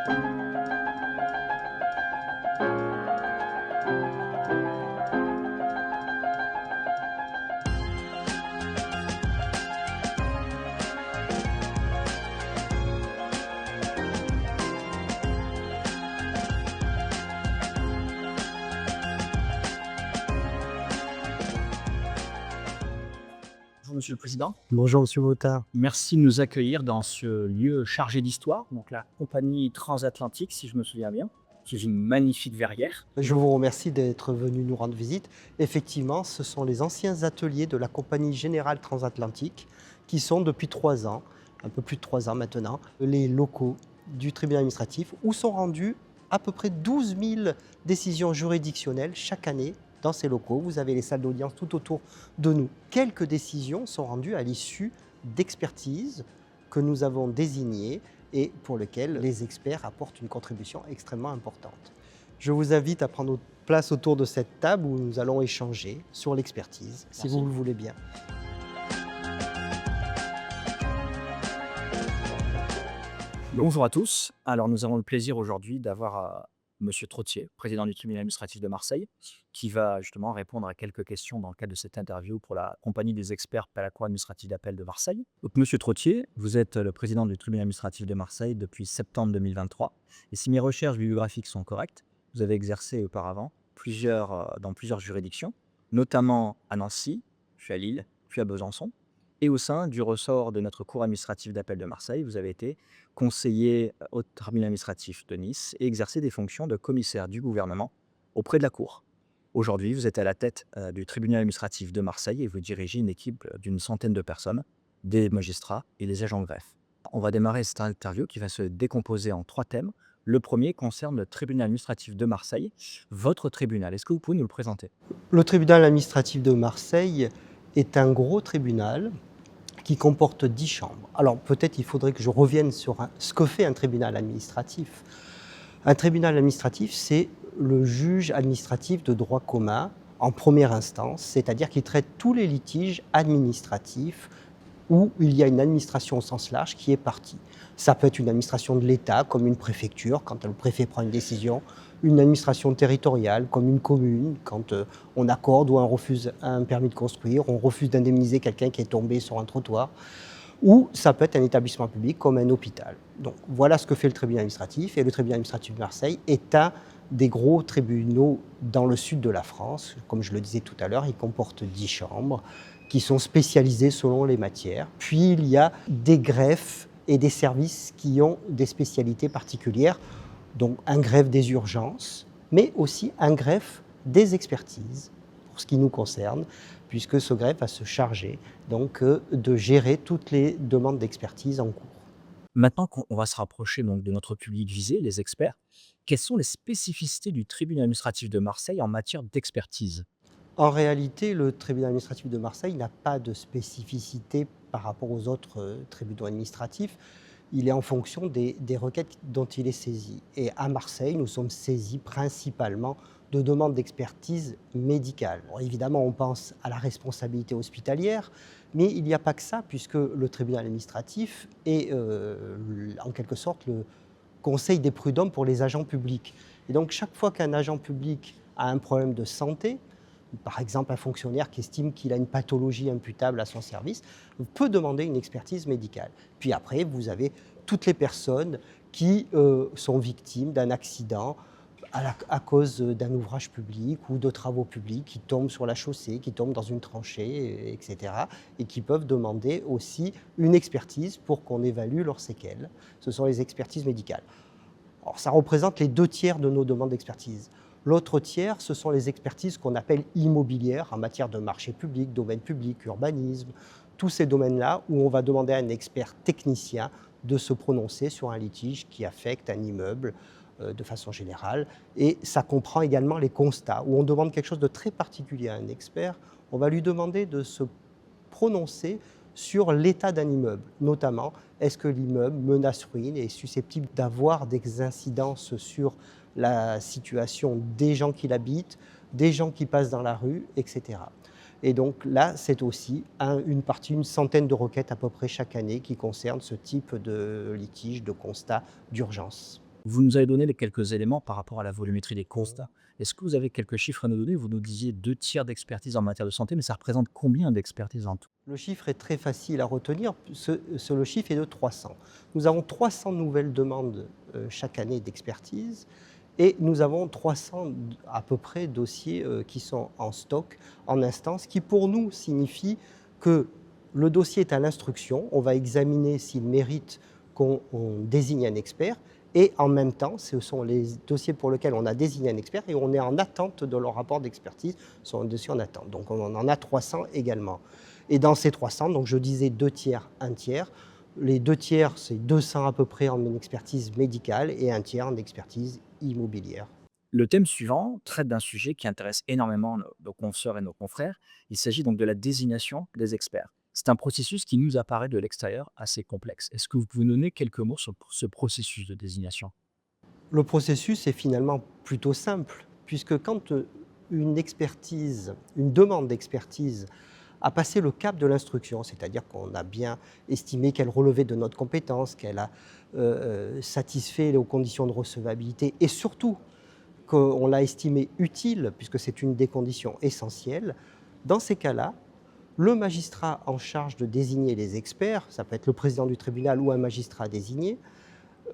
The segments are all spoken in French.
Bonjour Monsieur le Président, Bonjour Monsieur Moutard. merci de nous accueillir dans ce lieu chargé d'histoire, donc la compagnie transatlantique, si je me souviens bien, qui est une magnifique verrière. Je vous remercie d'être venu nous rendre visite. Effectivement, ce sont les anciens ateliers de la Compagnie Générale Transatlantique qui sont depuis 3 ans, un peu plus de 3 ans maintenant, les locaux du tribunal administratif où sont rendues à peu près 12 000 décisions juridictionnelles chaque année. Dans ces locaux, vous avez les salles d'audience tout autour de nous. Quelques décisions sont rendues à l'issue d'expertises que nous avons désignées et pour lesquelles les experts apportent une contribution extrêmement importante. Je vous invite à prendre place autour de cette table où nous allons échanger sur l'expertise, si Merci. vous le voulez bien. Bonjour à tous. Alors nous avons le plaisir aujourd'hui d'avoir Monsieur Trottier, président du tribunal administratif de Marseille, qui va justement répondre à quelques questions dans le cadre de cette interview pour la compagnie des experts à la Cour administrative d'appel de Marseille. Donc Monsieur Trottier, vous êtes le président du tribunal administratif de Marseille depuis septembre 2023. Et si mes recherches bibliographiques sont correctes, vous avez exercé auparavant dans plusieurs juridictions, notamment à Nancy, puis à Lille, puis à Besançon. Et au sein du ressort de notre cour administrative d'appel de Marseille, vous avez été conseiller au tribunal administratif de Nice et exercé des fonctions de commissaire du gouvernement auprès de la Cour. Aujourd'hui, vous êtes à la tête du tribunal administratif de Marseille et vous dirigez une équipe d'une centaine de personnes, des magistrats et des agents de greffe. On va démarrer cette interview qui va se décomposer en 3 thèmes. Le premier concerne le tribunal administratif de Marseille. Votre tribunal, est-ce que vous pouvez nous le présenter? Le tribunal administratif de Marseille est un gros tribunal qui comporte 10 chambres. Alors peut-être il faudrait que je revienne sur ce que fait un tribunal administratif. Un tribunal administratif, c'est le juge administratif de droit commun en première instance, c'est-à-dire qu'il traite tous les litiges administratifs où il y a une administration au sens large qui est partie. Ça peut être une administration de l'État, comme une préfecture, quand le préfet prend une décision, une administration territoriale, comme une commune, quand on accorde ou on refuse un permis de construire, on refuse d'indemniser quelqu'un qui est tombé sur un trottoir, ou ça peut être un établissement public, comme un hôpital. Donc voilà ce que fait le tribunal administratif, et le tribunal administratif de Marseille est un des gros tribunaux dans le sud de la France. Comme je le disais tout à l'heure, il comporte 10 chambres, qui sont spécialisées selon les matières. Puis il y a des greffes et des services qui ont des spécialités particulières, donc un greffe des urgences, mais aussi un greffe des expertises, pour ce qui nous concerne, puisque ce greffe va se charger donc, de gérer toutes les demandes d'expertise en cours. Maintenant qu'on va se rapprocher donc de notre public visé, les experts, quelles sont les spécificités du tribunal administratif de Marseille en matière d'expertise? En réalité, le tribunal administratif de Marseille n'a pas de spécificité par rapport aux autres tribunaux administratifs. Il est en fonction des requêtes dont il est saisi. Et à Marseille, nous sommes saisis principalement de demandes d'expertise médicale. Bon, évidemment, on pense à la responsabilité hospitalière, mais il n'y a pas que ça, puisque le tribunal administratif est en quelque sorte le conseil des prud'hommes pour les agents publics. Et donc, chaque fois qu'un agent public a un problème de santé, par exemple un fonctionnaire qui estime qu'il a une pathologie imputable à son service, peut demander une expertise médicale. Puis après, vous avez toutes les personnes qui sont victimes d'un accident à cause d'un ouvrage public ou de travaux publics, qui tombent sur la chaussée, qui tombent dans une tranchée, etc. et qui peuvent demander aussi une expertise pour qu'on évalue leurs séquelles. Ce sont les expertises médicales. Alors, ça représente les 2/3 de nos demandes d'expertise. L'autre tiers, ce sont les expertises qu'on appelle immobilières en matière de marché public, domaine public, urbanisme, tous ces domaines-là où on va demander à un expert technicien de se prononcer sur un litige qui affecte un immeuble de façon générale. Et ça comprend également les constats, où on demande quelque chose de très particulier à un expert. On va lui demander de se prononcer sur l'état d'un immeuble, notamment est-ce que l'immeuble menace ruine et est susceptible d'avoir des incidences sur la situation des gens qui l'habitent, des gens qui passent dans la rue, etc. Et donc là, c'est aussi une centaine de requêtes à peu près chaque année qui concernent ce type de litige, de constat d'urgence. Vous nous avez donné les quelques éléments par rapport à la volumétrie des constats. Est-ce que vous avez quelques chiffres à nous donner? Vous nous disiez 2 tiers d'expertise en matière de santé, mais ça représente combien d'expertise en tout? Le chiffre est très facile à retenir, le chiffre est de 300. Nous avons 300 nouvelles demandes chaque année d'expertise et nous avons 300 à peu près dossiers qui sont en stock, en instance, qui pour nous signifie que le dossier est à l'instruction, on va examiner s'il mérite qu'on désigne un expert et en même temps, ce sont les dossiers pour lesquels on a désigné un expert et on est en attente de leur rapport d'expertise, ce sont des dossiers en attente. Donc on en a 300 également. Et dans ces 300, donc je disais 2 tiers, 1 tiers. Les 2 tiers, c'est 200 à peu près en expertise médicale et 1 tiers en expertise immobilière. Le thème suivant traite d'un sujet qui intéresse énormément nos consoeurs et nos confrères. Il s'agit donc de la désignation des experts. C'est un processus qui nous apparaît de l'extérieur assez complexe. Est-ce que vous pouvez nous donner quelques mots sur ce processus de désignation? Le processus est finalement plutôt simple, puisque quand une expertise, une demande d'expertise a passé le cap de l'instruction, c'est-à-dire qu'on a bien estimé qu'elle relevait de notre compétence, qu'elle a satisfait aux conditions de recevabilité et surtout qu'on l'a estimée utile, puisque c'est une des conditions essentielles, dans ces cas-là, le magistrat en charge de désigner les experts, ça peut être le président du tribunal ou un magistrat désigné,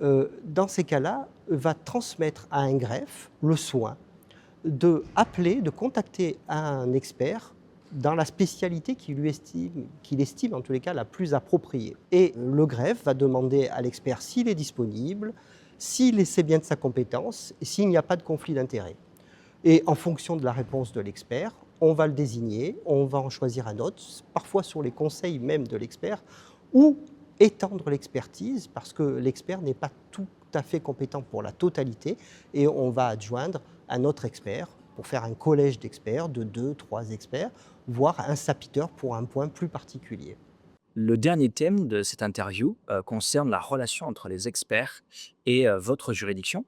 dans ces cas-là, va transmettre à un greffe le soin de appeler, de contacter un expert dans la spécialité qu'il estime en tous les cas la plus appropriée. Et le greffe va demander à l'expert s'il est disponible, s'il sait bien de sa compétence, et s'il n'y a pas de conflit d'intérêt. Et en fonction de la réponse de l'expert, on va le désigner, on va en choisir un autre, parfois sur les conseils même de l'expert, ou étendre l'expertise parce que l'expert n'est pas tout à fait compétent pour la totalité et on va adjoindre un autre expert pour faire un collège d'experts de 2, 3 experts, voire un sapiteur pour un point plus particulier. Le dernier thème de cette interview concerne la relation entre les experts et votre juridiction.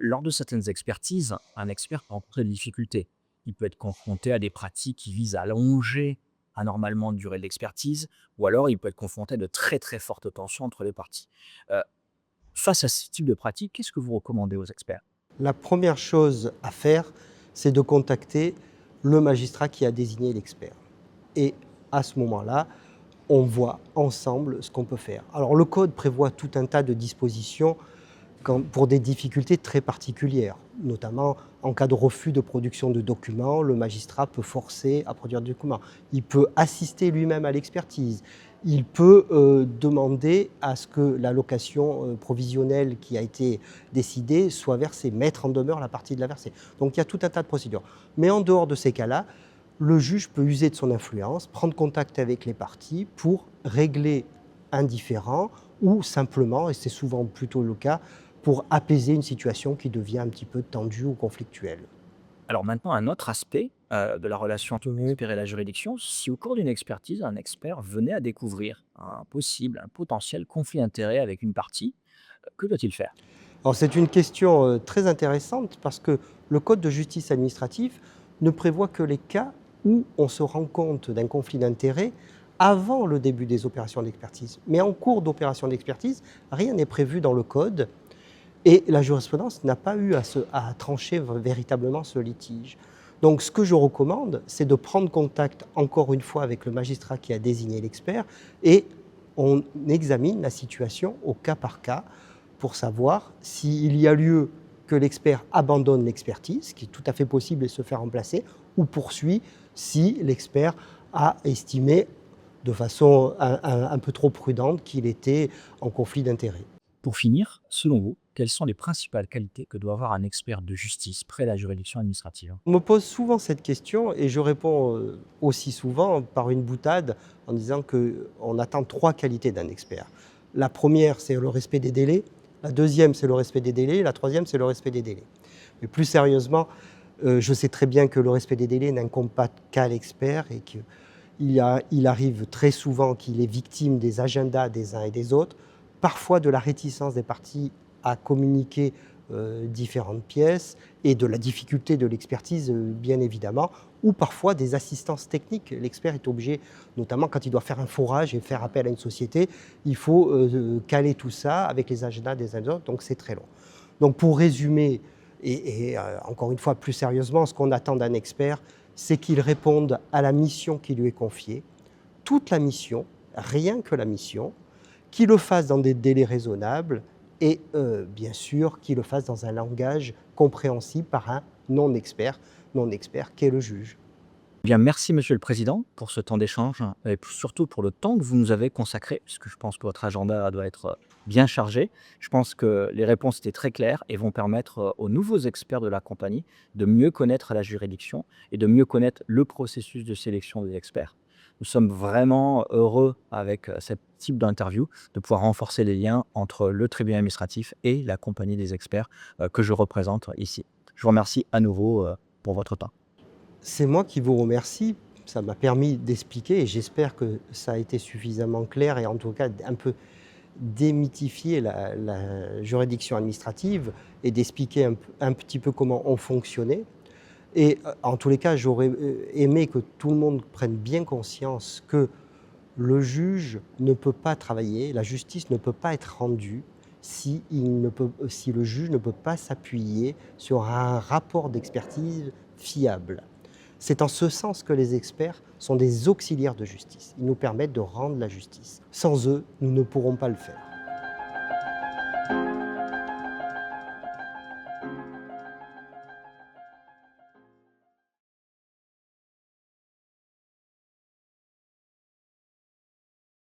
Lors de certaines expertises, un expert peut rencontrer des difficultés. Il peut être confronté à des pratiques qui visent à allonger anormalement la durée de l'expertise, ou alors il peut être confronté à de très très fortes tensions entre les parties. Euh, Face à ce type de pratique, qu'est-ce que vous recommandez aux experts? La première chose à faire, c'est de contacter le magistrat qui a désigné l'expert. Et à ce moment-là, on voit ensemble ce qu'on peut faire. Alors le code prévoit tout un tas de dispositions pour des difficultés très particulières, notamment en cas de refus de production de documents, le magistrat peut forcer à produire des documents. Il peut assister lui-même à l'expertise. Il peut demander à ce que la location provisionnelle qui a été décidée soit versée, mettre en demeure la partie de la versée. Donc il y a tout un tas de procédures. Mais en dehors de ces cas-là, le juge peut user de son influence, prendre contact avec les parties pour régler un différend ou simplement, et c'est souvent plutôt le cas, pour apaiser une situation qui devient un petit peu tendue ou conflictuelle. Alors maintenant, un autre aspect de la relation entre l'expert et la juridiction, si au cours d'une expertise, un expert venait à découvrir un potentiel conflit d'intérêt avec une partie, que doit-il faire? Alors c'est une question très intéressante parce que le Code de justice administrative ne prévoit que les cas où on se rend compte d'un conflit d'intérêt avant le début des opérations d'expertise. Mais en cours d'opération d'expertise, rien n'est prévu dans le Code et la jurisprudence n'a pas eu à trancher véritablement ce litige. Donc ce que je recommande, c'est de prendre contact encore une fois avec le magistrat qui a désigné l'expert et on examine la situation au cas par cas pour savoir s'il y a lieu que l'expert abandonne l'expertise, ce qui est tout à fait possible et se fait remplacer, ou poursuit si l'expert a estimé de façon un peu trop prudente qu'il était en conflit d'intérêts. Pour finir, selon vous, quelles sont les principales qualités que doit avoir un expert de justice près de la juridiction administrative? On me pose souvent cette question et je réponds aussi souvent par une boutade en disant qu'on attend 3 qualités d'un expert. La première, c'est le respect des délais. La deuxième, c'est le respect des délais. La troisième, c'est le respect des délais. Mais plus sérieusement, je sais très bien que le respect des délais n'incombe pas qu'à l'expert et qu'il arrive très souvent qu'il est victime des agendas des uns et des autres, parfois de la réticence des parties à communiquer différentes pièces et de la difficulté de l'expertise, bien évidemment, ou parfois des assistances techniques. L'expert est obligé, notamment quand il doit faire un forage et faire appel à une société, il faut caler tout ça avec les agendas des uns et des autres, donc c'est très long. Donc pour résumer, encore une fois plus sérieusement, ce qu'on attend d'un expert, c'est qu'il réponde à la mission qui lui est confiée, toute la mission, rien que la mission, qu'il le fasse dans des délais raisonnables et bien sûr qu'il le fasse dans un langage compréhensible par un non-expert qu'est le juge. Bien, merci Monsieur le Président pour ce temps d'échange et surtout pour le temps que vous nous avez consacré, puisque je pense que votre agenda doit être bien chargé. Je pense que les réponses étaient très claires et vont permettre aux nouveaux experts de la compagnie de mieux connaître la juridiction et de mieux connaître le processus de sélection des experts. Nous sommes vraiment heureux avec ce type d'interview de pouvoir renforcer les liens entre le tribunal administratif et la compagnie des experts que je représente ici. Je vous remercie à nouveau pour votre temps. C'est moi qui vous remercie. Ça m'a permis d'expliquer et j'espère que ça a été suffisamment clair et en tout cas un peu démythifier la juridiction administrative et d'expliquer un petit peu comment on fonctionnait. Et en tous les cas, j'aurais aimé que tout le monde prenne bien conscience que le juge ne peut pas travailler, la justice ne peut pas être rendue si le juge ne peut pas s'appuyer sur un rapport d'expertise fiable. C'est en ce sens que les experts sont des auxiliaires de justice. Ils nous permettent de rendre la justice. Sans eux, nous ne pourrons pas le faire.